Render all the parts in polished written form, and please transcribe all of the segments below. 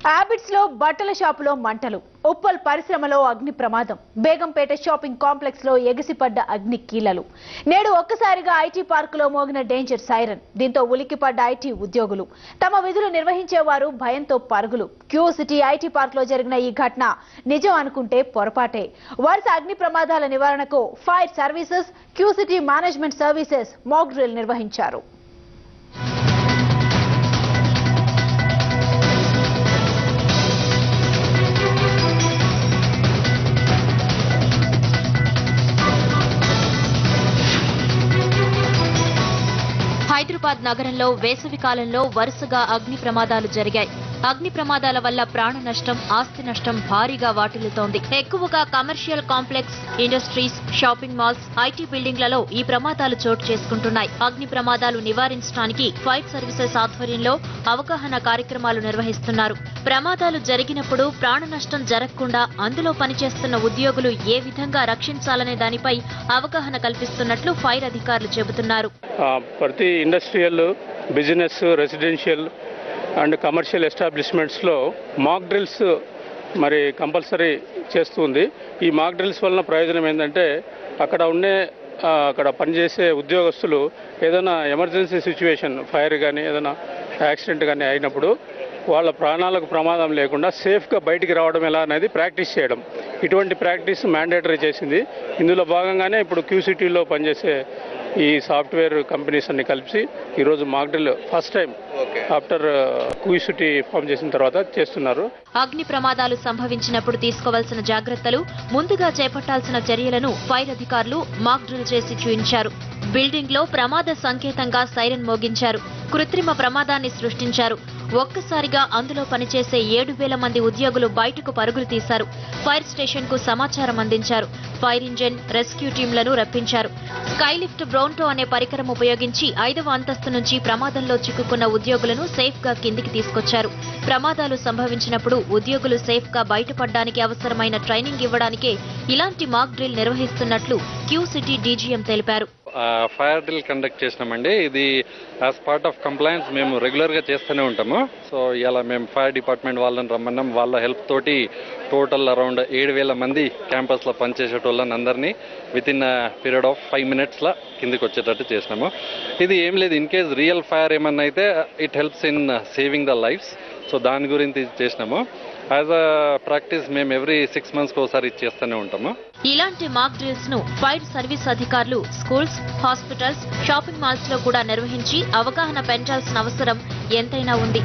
Habits లో బట్టల షాపులో మంటలు, ఉప్పల్ పరిశ్రమలో అగ్ని ప్రమాదం, బేగంపేట షాపింగ్ కాంప్లెక్స్ లో ఎగిసిపడ్డ అగ్ని కీలలు. నేడు ఒక్కసారిగా ఐటీ పార్క్ లో మోగిన డేంజర్ సైరన్. దీంతో ఉలిక్కిపడ్డ ఐటీ ఉద్యోగులు. తమ విధులు నిర్వహించేవారు భయంతో పరుగులు. క్యూ సిటీ ఐటీ పార్క్ లో జరిగిన ఈ ఘటన నిజం అనుకుంటే పొరపాటే. వరుస అగ్ని ప్రమాదాల నివారణకు fire services, Q City management services mock drill నిర్వహించారు. హైదరాబాద్ నగరంలో వేసవి కాలంలో వరుసగా అగ్ని ప్రమాదాలు జరిగాయి. అగ్ని ప్రమాదాల వల్ల ప్రాణ నష్టం, ఆస్తి నష్టం భారీగా వాటిల్లుతోంది. ఎక్కువగా commercial complex, industries, shopping malls, IT బిల్డింగ్లలో ఈ ప్రమాదాలు చోటు చేసుకుంటున్నాయి. అగ్ని ప్రమాదాలు నివారించడానికి ఫైర్ సర్వీసెస్ ఆధ్వర్యంలో అవగాహన కార్యక్రమాలు నిర్వహిస్తున్నారు. ప్రమాదాలు జరిగినప్పుడు ప్రాణ నష్టం జరగకుండా అందులో పనిచేస్తున్న ఉద్యోగులు ఏ విధంగా రక్షించాలనే దానిపై అవగాహన కల్పిస్తున్నట్లు ఫైర్ అధికారులు చెబుతున్నారు. ప్రతి industrial, business, residential and commercial ఎస్టాబ్లిష్మెంట్స్లో మాక్ డ్రిల్స్ మరి కంపల్సరీ చేస్తుంది. ఈ మాక్ డ్రిల్స్ వలన ప్రయోజనం ఏంటంటే అక్కడ పనిచేసే ఉద్యోగస్తులు ఏదైనా ఎమర్జెన్సీ సిచ్యువేషన్, ఫైర్ కానీ ఏదైనా యాక్సిడెంట్ కానీ అయినప్పుడు వాళ్ళ ప్రాణాలకు ప్రమాదం లేకుండా సేఫ్గా బయటికి రావడం ఎలా అనేది ప్రాక్టీస్ చేయడం. ఇటువంటి ప్రాక్టీస్ మ్యాండేటరీ చేసింది. ఇందులో భాగంగానే ఇప్పుడు క్యూసిటీలో పనిచేసే ఈ సాఫ్ట్వేర్ కంపెనీస్ అన్ని కలిసి ఈరోజు mock drill first time after Q City form చేసిన తర్వాత చేస్తున్నారు. అగ్ని ప్రమాదాలు సంభవించినప్పుడు తీసుకోవాల్సిన జాగ్రత్తలు, ముందుగా చేపట్టాల్సిన చర్యలను ఫైర్ అధికారులు మాక్ డ్రిల్ చేసి చూపించారు. బిల్డింగ్ లో ప్రమాద సంకేతంగా సైరన్ మోగించారు. కృత్రిమ ప్రమాదాన్ని సృష్టించారు. ఒక్కసారిగా అందులో పనిచేసే 7,000 మంది ఉద్యోగులు బయటకు పరుగులు తీశారు. ఫైర్ స్టేషన్ కు సమాచారం అందించారు. ఫైర్ ఇంజిన్, రెస్క్యూ టీంలను రప్పించారు. స్కైలిఫ్ట్ బ్రౌన్టో అనే పరికరం ఉపయోగించి 5వ అంతస్తు నుంచి ప్రమాదంలో చిక్కుకున్న ఉద్యోగులను సేఫ్ గా కిందికి తీసుకొచ్చారు. ప్రమాదాలు సంభవించినప్పుడు ఉద్యోగులు సేఫ్ గా బయటపడడానికి అవసరమైన ట్రైనింగ్ ఇవ్వడానికే ఇలాంటి మాక్ డ్రిల్ నిర్వహిస్తున్నట్లు క్యూ సిటీ డీజీఎం తెలిపారు. ఫైర్ డ్రిల్ కండక్ట్ చేసినామండి. ఇది యాజ్ పార్ట్ ఆఫ్ కంప్లైన్స్ మేము రెగ్యులర్గా చేస్తూనే ఉంటాము. సో ఇలా మేము ఫైర్ డిపార్ట్మెంట్ వాళ్ళని రమ్మన్నాం. వాళ్ళ హెల్ప్ తోటి టోటల్ అరౌండ్ 7,000 మంది క్యాంపస్లో పనిచేసేటోళ్ళని అందరినీ విత్ ఇన్ పీరియడ్ ఆఫ్ 5 minutesలో కిందికి వచ్చేటట్టు చేసినాము. ఇది ఏం లేదు, ఇన్ కేస్ రియల్ ఫైర్ ఏమన్నా అయితే it helps in saving the lives. So దాని గురించి చేసినాము. యాజ్ అ ప్రాక్టీస్ మేము ఎవ్రీ 6 monthsకి ఒకసారి చేస్తూనే ఉంటాము. ఇలాంటి మాక్ డ్రిల్స్ ను ఫైర్ సర్వీస్ అధికారులు స్కూల్స్, హాస్పిటల్స్, షాపింగ్ మాల్స్ లో కూడా నిర్వహించి అవగాహన పెంచాల్సిన అవసరం ఎంతైనా ఉంది.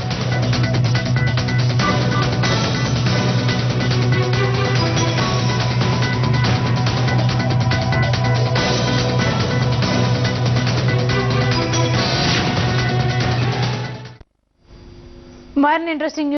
మరిన్ని ఇంట్రెస్టింగ్